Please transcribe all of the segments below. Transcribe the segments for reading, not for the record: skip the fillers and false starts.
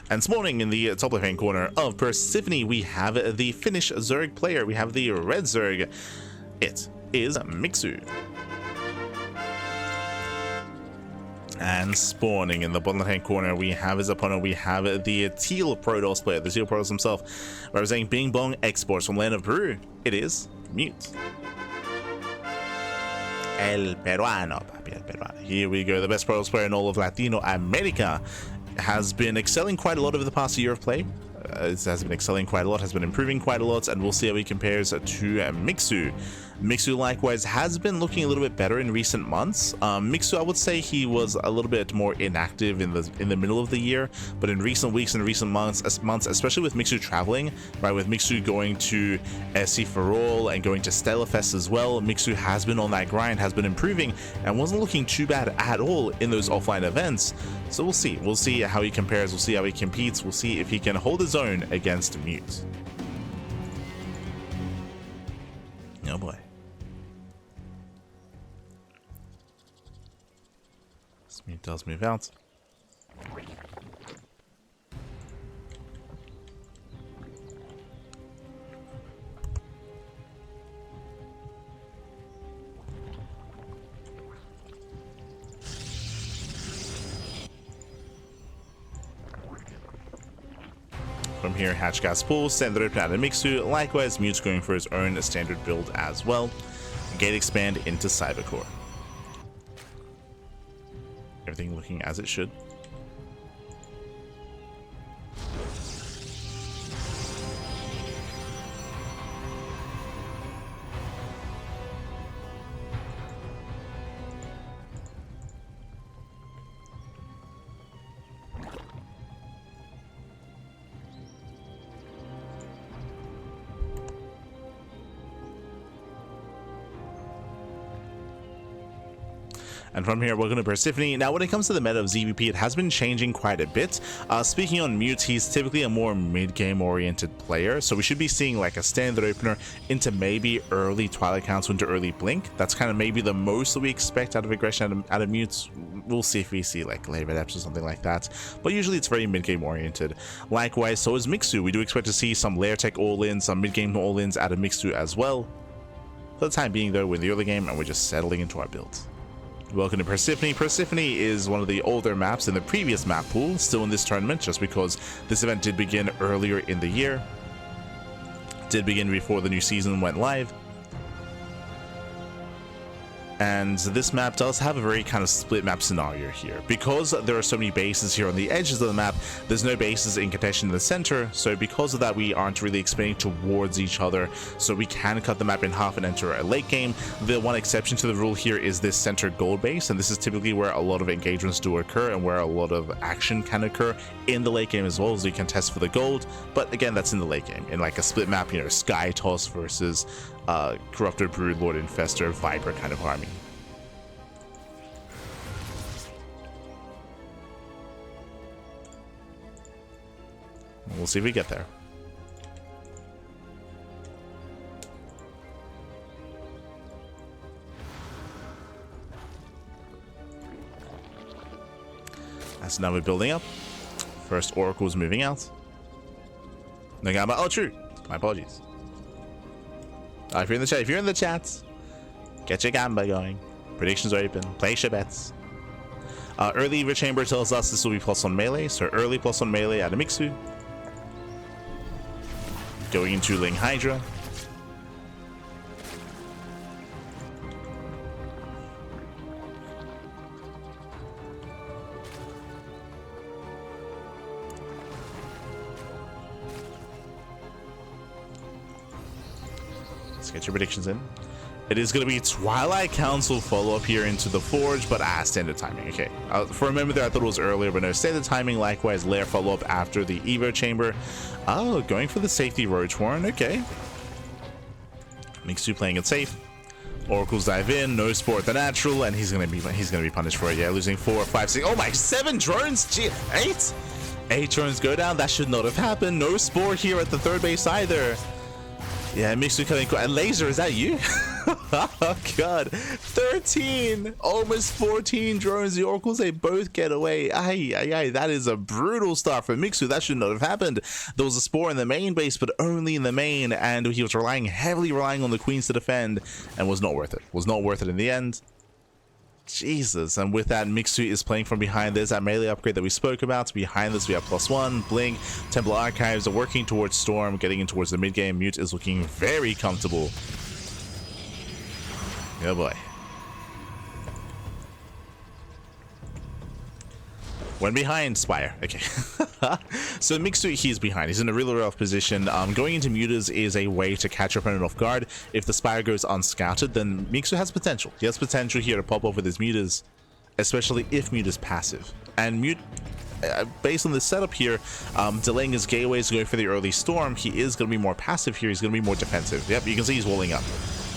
And spawning in the top left-hand corner of Persephone, we have the Finnish Zerg player. We have the red Zerg. It is Mixu. And spawning in the bottom left-hand corner, we have his opponent. We have the teal Protoss player, the teal Protoss himself, representing Bing Bong Exports from land of Peru. It is Mute. El Peruano, papi, el Peruano. Here we go. The best Protoss player in all of Latino America has been excelling quite a lot over the past year of play. It has been excelling quite a lot, has been improving quite a lot, and we'll see how he compares to Mixu. Mixu likewise has been looking a little bit better in recent months. Mixu, I would say he was a little bit more inactive in the middle of the year, but in recent weeks and recent months, especially with Mixu traveling, right, with Mixu going to SC for All and going to Stellarfest as well, Mixu has been on that grind, has been improving, and wasn't looking too bad at all in those offline events. So we'll see how he compares, we'll see how he competes, we'll see if he can hold his own against Mute. Oh boy. Mute does move out. From here, Hatch Gas Pool, Standard Open out of Mixu. Likewise, Mute's going for his own standard build as well. Gate Expand into Cybercore. Everything looking as it should. And from here, we're going to Persephone. Now, when it comes to the meta of ZvP, it has been changing quite a bit. Speaking on Mute, he's typically a more mid-game oriented player, so we should be seeing like a standard opener into maybe early Twilight Council into early Blink. That's kind of maybe the most that we expect out of aggression out of Mute. We'll see if we see like Lave Adepts or something like that, but usually it's very mid-game oriented. Likewise, so is Mixu. We do expect to see some layer tech all-ins, some mid-game all-ins out of Mixu as well. For the time being, though, we're in the early game and we're just settling into our builds. Welcome to Persephone. Persephone is one of the older maps in the previous map pool, still in this tournament, just because this event did begin earlier in the year. It did begin before the new season went live. And this map does have a very kind of split map scenario here. Because there are so many bases here on the edges of the map, there's no bases in contention in the center, so because of that we aren't really expanding towards each other, so we can cut the map in half and enter a late game. The one exception to the rule here is this center gold base, and this is typically where a lot of engagements do occur and where a lot of action can occur in the late game as well, as you can test for the gold. But again, that's in the late game, in like a split map, you know, Sky Toss versus Corrupted Brood Lord Infestor Viper kind of army. We'll see if we get there. So now we're building up. First Oracle's moving out. No Gamba. Oh, true. My apologies. If you're in the chat, get your Gamba going. Predictions are open. Place your bets. Early Eva Chamber tells us this will be +1 melee, so early +1 melee out of Mixu. Going into Ling Hydra. Let's get your predictions in. It is going to be Twilight Council follow-up here into the Forge, but standard timing. Okay, for a moment there I thought it was earlier, but no, standard timing. Likewise, layer follow-up after the Evo Chamber. Oh, going for the safety Roach Warren. Okay, Mixu playing it safe. Oracles dive in, no Sport the natural, and he's gonna be punished for it. Yeah, losing 4, 5, 6. Oh my, 7 drones. Gee, 8 drones go down. That should not have happened. No Spore here at the third base either. Yeah, Mixu cutting. And Laser, is that you? Oh god, 13, almost 14 drones. The Oracles, they both get away. Aye, that is a brutal start for Mixu. That should not have happened. There was a spore in the main base, but only in the main, and he was heavily relying on the queens to defend, and was not worth it. Was not worth it in the end. Jesus. And with that, Mixu is playing from behind. There's that melee upgrade that we spoke about. Behind this, we have +1, Blink, Temple Archives are working towards Storm, getting in towards the mid game. Mute is looking very comfortable. Oh boy. Went behind Spire. Okay. So Mixu, he's behind. He's in a really rough position. Going into Mutas is a way to catch your opponent off guard. If the Spire goes unscouted, then Mixu has potential. He has potential here to pop off with his Mutas, especially if Mute is passive. And Mute, based on the setup here, delaying his gateways to go for the early Storm, he is going to be more passive here. He's going to be more defensive. Yep, you can see he's walling up.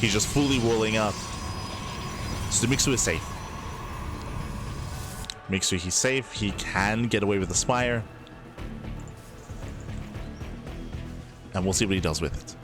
He's just fully walling up. So Mixu is safe. Mixu, he's safe. He can get away with the Spire. And we'll see what he does with it.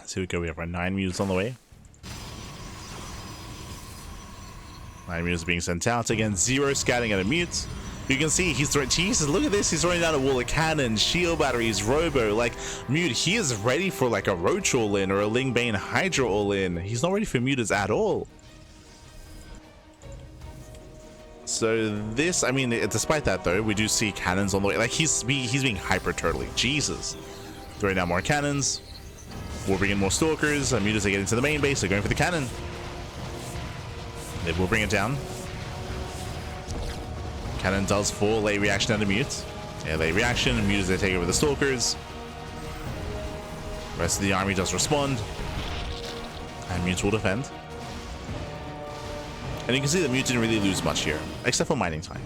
So we go. We have our 9 mutas on the way. 9 mutas being sent out again. 0 scouting at a mute. You can see he's throwing. Jesus, look at this. He's throwing down a wall of cannons, shield batteries, robo. Like Mute, he is ready for like a Roach all in or a Lingbane Hydra all in. He's not ready for mutas at all. So this, I mean, despite that though, we do see cannons on the way. Like he's being hyper turtly. Jesus, throwing down more cannons. We'll bring in more Stalkers. Mutas are getting to the main base. They're going for the cannon. They will bring it down. Cannon does fall. Late reaction out of Mute. Yeah, late reaction. Mutas, they take over the Stalkers. The rest of the army does respond. And Mute will defend. And you can see that Mute didn't really lose much here, except for mining time.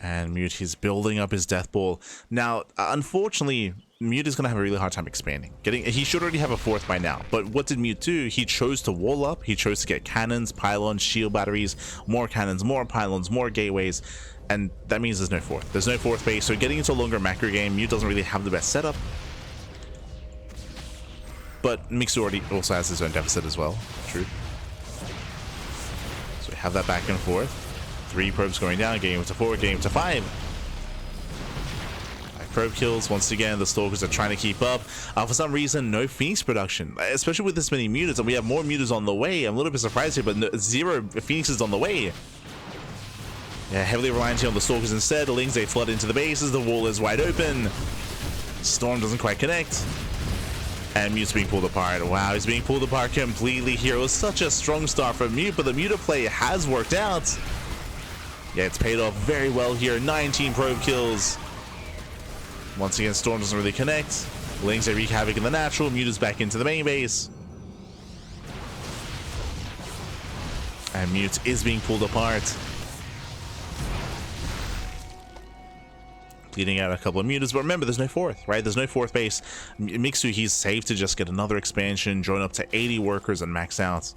And Mute, he's building up his Death Ball. Now, unfortunately, Mute is going to have a really hard time expanding. He should already have a 4th by now. But what did Mute do? He chose to wall up. He chose to get cannons, pylons, shield batteries, more cannons, more pylons, more gateways. And that means there's no 4th. There's no 4th base. So getting into a longer macro game, Mute doesn't really have the best setup. But Mixu already also has his own deficit as well. True. So we have that back and forth. 3 probes going down, getting to 4, getting to 5. 5 probe kills. Once again, the Stalkers are trying to keep up. For some reason, no Phoenix production, especially with this many mutas, and we have more mutas on the way. I'm a little bit surprised here, but no, 0 Phoenixes on the way. Yeah, heavily reliant on the Stalkers instead. The Lings, they flood into the bases. The wall is wide open. Storm doesn't quite connect. And Mute's being pulled apart. Wow, he's being pulled apart completely here. It was such a strong start for Mute, but the Muta play has worked out. Yeah, it's paid off very well here. 19 probe kills. Once again, Storm doesn't really connect. Lings, they wreak havoc in the natural. Mute is back into the main base. And Mute is being pulled apart. Bleeding out a couple of mutas, but remember, there's no 4th, right? There's no 4th base. Mixu, he's safe to just get another expansion, join up to 80 workers, and max out.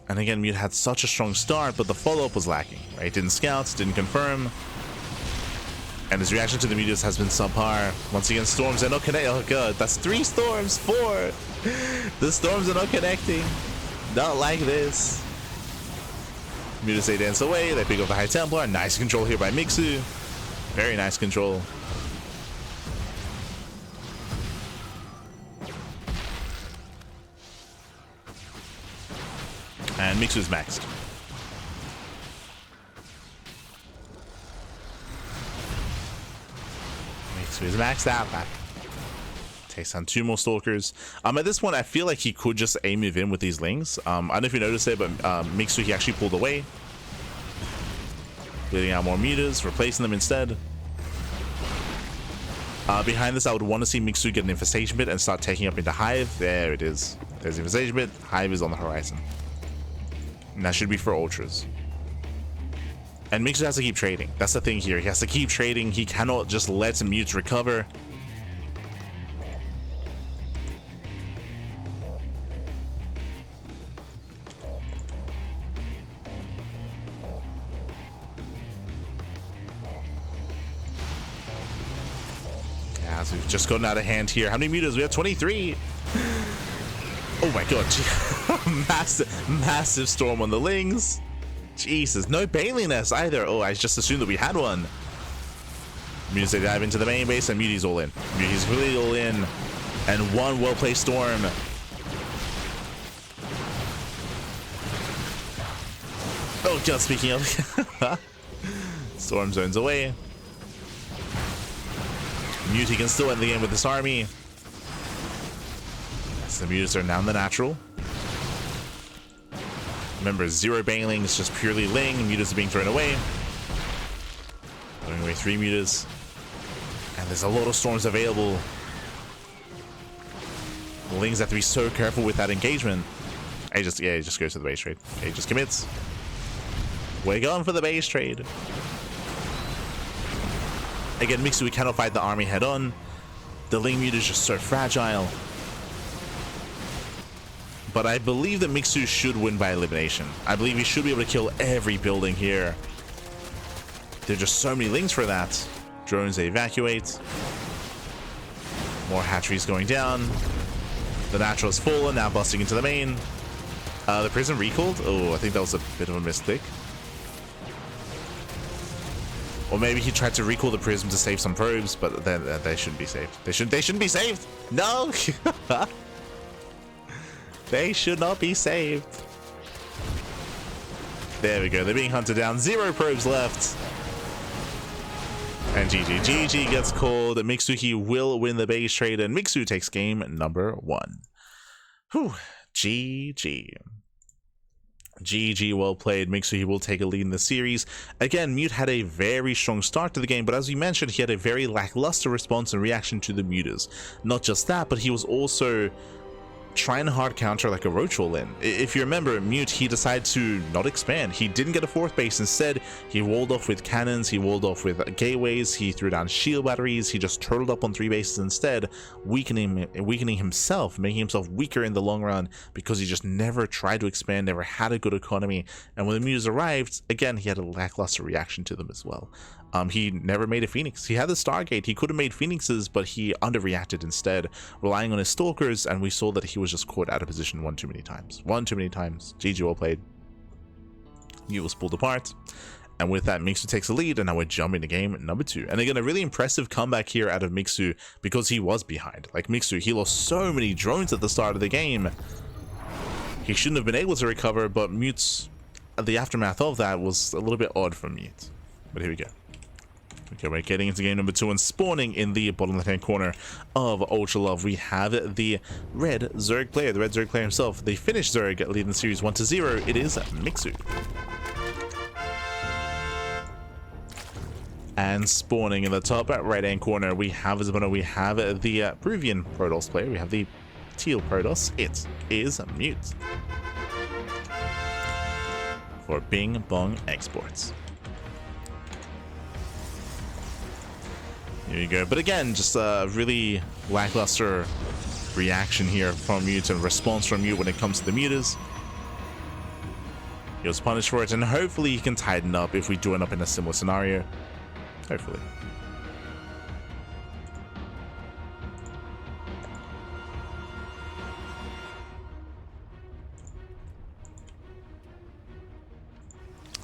And again, Mute had such a strong start, but the follow-up was lacking, right? Didn't scout, didn't confirm. And his reaction to the mutas has been subpar. Once again, Storms are not connecting. Oh god, that's 3 Storms, 4! The Storms are not connecting. Not like this. Mutas, they dance away, they pick up the High Templar. Nice control here by Mixu. Very nice control. And Mixu is maxed. Mixu is maxed out. Takes down 2 more Stalkers. At this point, I feel like he could just aim move in with these Lings. I don't know if you noticed it, but Mixu, he actually pulled away. Bleeding out more meters, replacing them instead. Behind this, I would want to see Mixu get an Infestation Bit and start taking up into Hive. There it is. There's the Infestation Bit. Hive is on the horizon. And that should be for Ultras. And Mixu has to keep trading. That's the thing here. He has to keep trading. He cannot just let Mutes recover. As we've just gotten out of hand here. How many meters? We have 23. Oh my god. Massive storm on the Lings. Jesus. No Baneling Nest either. Oh, I just assumed that we had one. Muties, they dive into the main base and Muti's all in. Muti's really all in. And one well-placed storm. Oh god, speaking of. Storm zones away. Muti can still end the game with this army. So the Mutas are now in the natural. Remember, 0 Banelings, just purely Ling. Mutas are being thrown away. Throwing away 3 Mutas. And there's a lot of storms available. The Lings have to be so careful with that engagement. He just goes to the base trade. He just commits. We're going for the base trade. Again, Mixu, we cannot fight the army head on. The Ling Mute is just so fragile. But I believe that Mixu should win by elimination. I believe he should be able to kill every building here. There are just so many Lings for that. Drones, they evacuate. More hatcheries going down. The natural has fallen, now busting into the main. The prison recalled. Oh, I think that was a bit of a misclick. Or maybe he tried to recall the prism to save some probes, but then they shouldn't be saved. They shouldn't be saved. No. They should not be saved. There we go. They're being hunted down. 0 probes left. And GG. GG gets called. Mixu will win the base trade, and Mixu takes game number 1. Whew. GG. GG, well played. Mixu, he will take a lead in the series. Again, Mute had a very strong start to the game, but as we mentioned, he had a very lackluster response and reaction to the Mutas. Not just that, but he was also trying to hard counter like a Roach all in. If you remember, Mute, he decided to not expand. He didn't get a 4th base. Instead, he walled off with cannons, he walled off with gateways, he threw down shield batteries, he just turtled up on 3 bases instead, weakening himself, making himself weaker in the long run because he just never tried to expand, never had a good economy. And when the Mutas arrived, again, he had a lackluster reaction to them as well. He never made a Phoenix. He had the Stargate. He could have made Phoenixes, but he underreacted instead, relying on his Stalkers, and we saw that he was just caught out of position one too many times. GG, well played. He was pulled apart. And with that, Mixu takes the lead, and now we're jumping to game number 2. And again, a really impressive comeback here out of Mixu because he was behind. Like Mixu, he lost so many drones at the start of the game. He shouldn't have been able to recover, but Mute's, the aftermath of that was a little bit odd for Mute. But here we go. Okay, we're getting into game number 2 and spawning in the bottom left-hand corner of Ultra Love. We have the red Zerg player, the red Zerg player himself, the Finnish Zerg leading the series 1-0. It is Mixu. And spawning in the top right-hand corner, we have as opponent, we have the Peruvian Protoss player. We have the teal Protoss. It is Mute. For Bing Bong Exports. Here you go. But again, just a really lackluster reaction here from Mute and response from Mute when it comes to the Mutas. He was punished for it, and hopefully he can tighten up if we do end up in a similar scenario. Hopefully.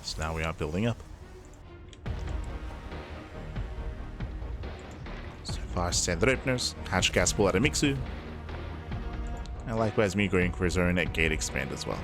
So now we are building up. Standard openers, hatch gas pull out of Mixu, and likewise me going for his own gate expand as well.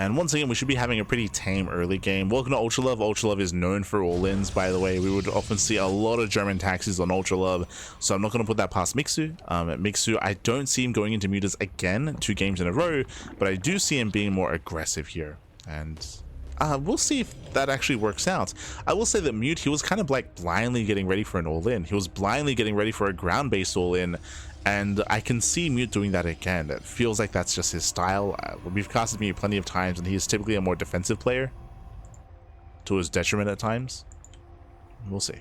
And once again, we should be having a pretty tame early game. Welcome to Ultra Love. Ultra Love is known for all-ins, by the way. We would often see a lot of German taxis on Ultra Love, so I'm not going to put that past Mixu. Mixu, I don't see him going into mutas again 2 games in a row, but I do see him being more aggressive here. And we'll see if that actually works out. I will say that Mute, he was kind of like blindly getting ready for an all-in. He was blindly getting ready for a ground-based all-in. And I can see Mute doing that again. It feels like that's just his style. We've casted Mute plenty of times, and he is typically a more defensive player, to his detriment at times. We'll see.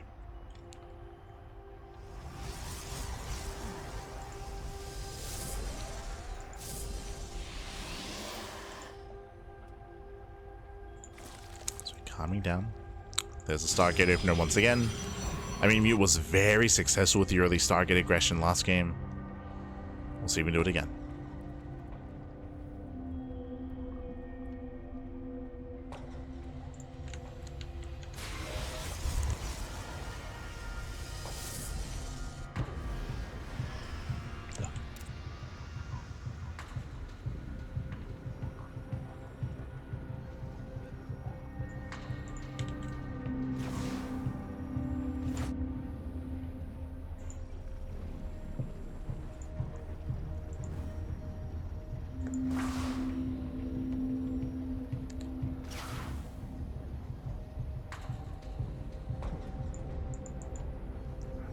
So calming down. There's a Stargate opener once again. I mean, Mute was very successful with the early Stargate aggression last game. We'll see if we can do it again.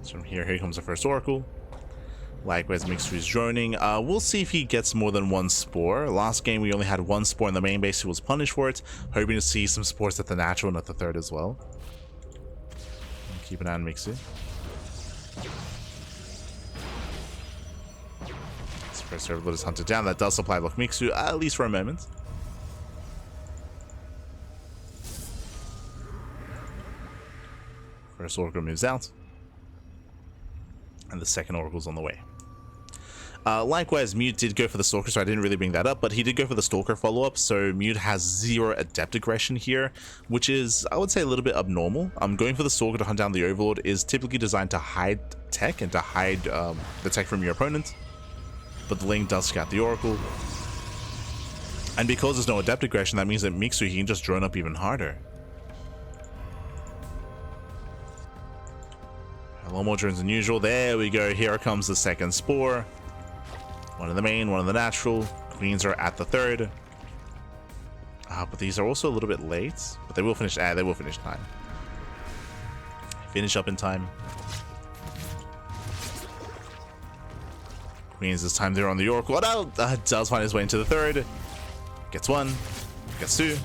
From here comes the first Oracle. Likewise, Mixu is droning. We'll see if he gets more than 1 spore. Last game, we only had 1 spore in the main base. He was punished for it. Hoping to see some spores at the natural and at the third as well. Keep an eye on Mixu. This first Herblot is hunted down. That does supply block Mixu, at least for a moment. First Oracle moves out. And the second Oracle's on the way. Likewise, Mute did go for the Stalker, so I didn't really bring that up, but he did go for the Stalker follow-up, so Mute has 0 Adept aggression here, which is, I would say, a little bit abnormal. Going for the Stalker to hunt down the Overlord is typically designed to hide tech and to hide the tech from your opponent, but the Ling does scout the Oracle. And because there's no Adept aggression, that means that Mixu, he can just drone up even harder. A lot more drones than usual. There we go. Here comes the second spore. 1 in the main, 1 in the natural. Queens are at the third. But these are also a little bit late. But they will finish. They will finish time. Finish up in time. Queens this time they're on the Oracle. Oh, no! Does find his way into the third. Gets 1. Gets 2.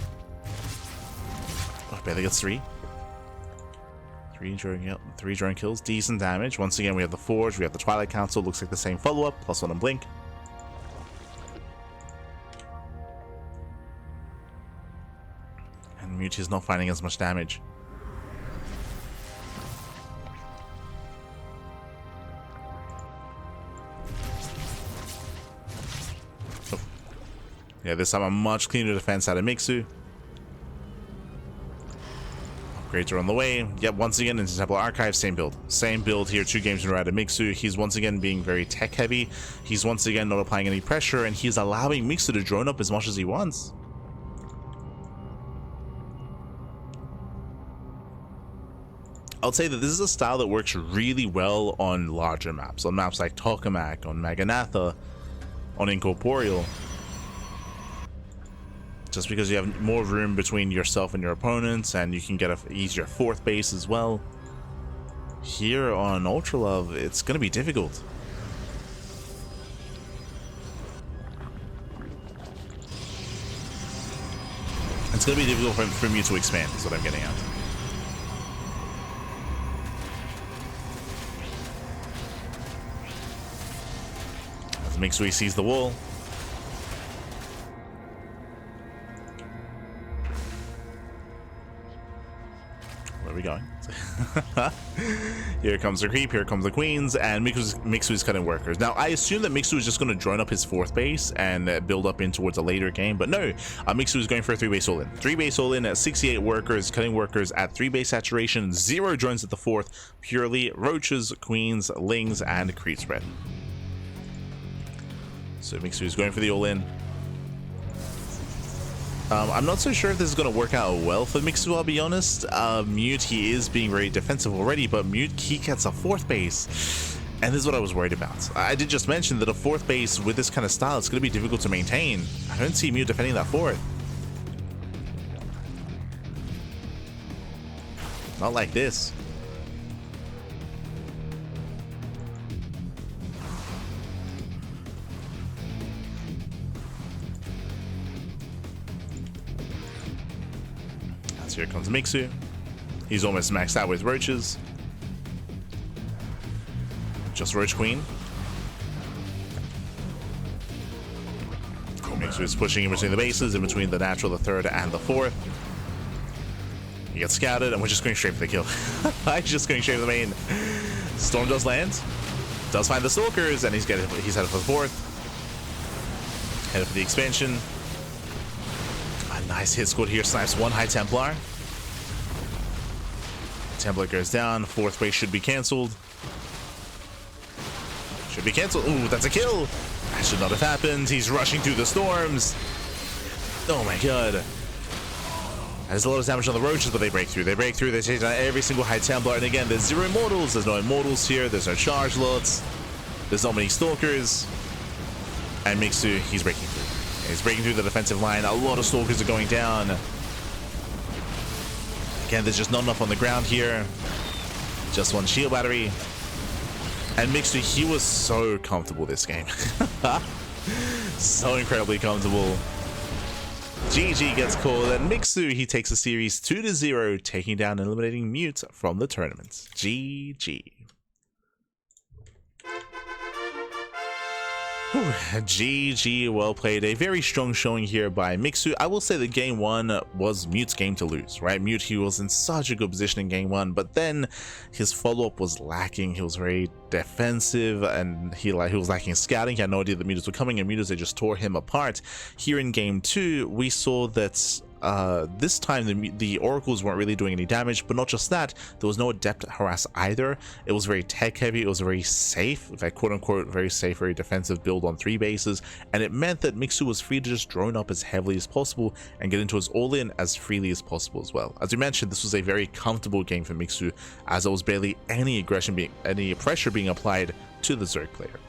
Oh, barely gets 3. 3 drone kills, decent damage. Once again, we have the Forge, we have the Twilight Council, looks like the same follow-up, +1 on Blink. And Mute is not finding as much damage. Oh. Yeah, this time a much cleaner defense out of Mixu. Upgrades are on the way. Yep, once again into Temple Archive, same build. Same build here, 2 games in a row out of Mixu. He's once again being very tech heavy. He's once again not applying any pressure, and he's allowing Mixu to drone up as much as he wants. I'll say that this is a style that works really well on larger maps. On maps like Tokamak, on Maganatha, on Incorporeal. Just because you have more room between yourself and your opponents, and you can get an easier 4th base as well. Here on Ultra Love, it's going to be difficult. It's going to be difficult for me to expand, is what I'm getting at. As Mixu sees the wall. Where are we going? Here comes the creep, here comes the queens, and Mixu's cutting workers. Now, I assume that Mixu is just going to drone up his 4th base and build up in towards a later game, but no, Mixu is going for a 3-base all-in. 3-base all-in at 68 workers, cutting workers at 3-base saturation, 0 drones at the 4th, purely roaches, queens, lings, and creep spread. So Mixu is going for the all-in. I'm not so sure if this is going to work out well for Mixu, I'll be honest. Mute, he is being very defensive already, but Mute, he gets a 4th base. And this is what I was worried about. I did just mention that a 4th base with this kind of style, it's going to be difficult to maintain. I don't see Mute defending that 4th. Not like this. So here comes Mixu. He's almost maxed out with roaches. Just Roach Queen. Mixu is pushing in between the bases, in between the natural, the 3rd, and the 4th. He gets scouted, and we're just going straight for the kill. I'm just going straight for the main. Storm does land. Does find the Stalkers, and he's headed for the 4th. Headed for the expansion. A nice hit scored here. Snipes 1 High Templar. Templar goes down. 4th base should be cancelled. Should be cancelled. Ooh, that's a kill. That should not have happened. He's rushing through the storms. Oh my god. There's a lot of damage on the roaches, but they break through. They break through. They take down every single High Templar. And again, there's 0 immortals. There's no immortals here. There's no charge lots. There's not many stalkers. And Mixu, he's breaking through. He's breaking through the defensive line. A lot of stalkers are going down. Again, there's just not enough on the ground here. Just 1 shield battery. And Mixu, he was so comfortable this game. So incredibly comfortable. GG gets called, and Mixu, he takes the series 2-0, taking down and eliminating Mute from the tournament. GG. Whew, GG, well played. A very strong showing here by Mixu. I will say that game 1 was Mute's game to lose, right? Mute, he was in such a good position in game 1, but then his follow-up was lacking. He was very defensive, and he was lacking scouting. He had no idea that Mutas were coming, and Mutas, they just tore him apart. Here in game 2, we saw that this time the oracles weren't really doing any damage, but not just that, there was no adept harass either. It was very tech heavy. It was very safe, like quote unquote very safe, very defensive build on 3 bases, and it meant that Mixu was free to just drone up as heavily as possible and get into his all-in as freely as possible as well. As we mentioned, this was a very comfortable game for Mixu, as there was barely any pressure being applied to the Zerg player.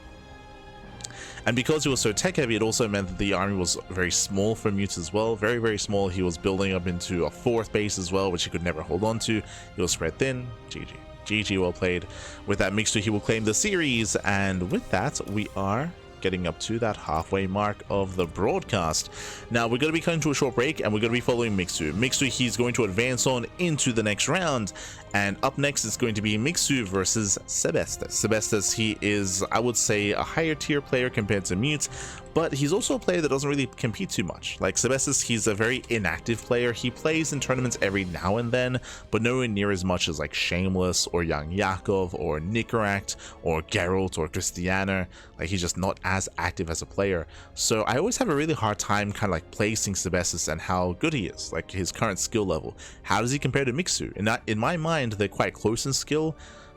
And because he was so tech heavy, it also meant that the army was very small for Mute as well. Very, very small. He was building up into a 4th base as well, which he could never hold on to. He was spread thin. GG. GG, well played. With that Mixu, he will claim the series. And with that, we are getting up to that halfway mark of the broadcast. Now, we're going to be coming to a short break, and we're going to be following Mixu. Mixu, he's going to advance on into the next round. And up next is going to be Mixu versus Sebestas. Sebestas, he is, I would say, a higher tier player compared to Mute, but he's also a player that doesn't really compete too much. Like Sebestas, he's a very inactive player. He plays in tournaments every now and then, but nowhere near as much as like Shameless or Young Yakov or Nikaract or Geralt or Christiana. Like, he's just not as active as a player. So I always have a really hard time kind of like placing Sebestas and how good he is, like his current skill level. How does he compare to Mixu? In my mind, they're quite close in skill,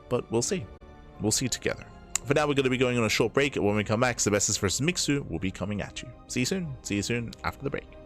but we'll see. We'll see together. For now, we're going to be going on a short break. When we come back, Sebestas versus Mixu will be coming at you. See you soon. See you soon after the break.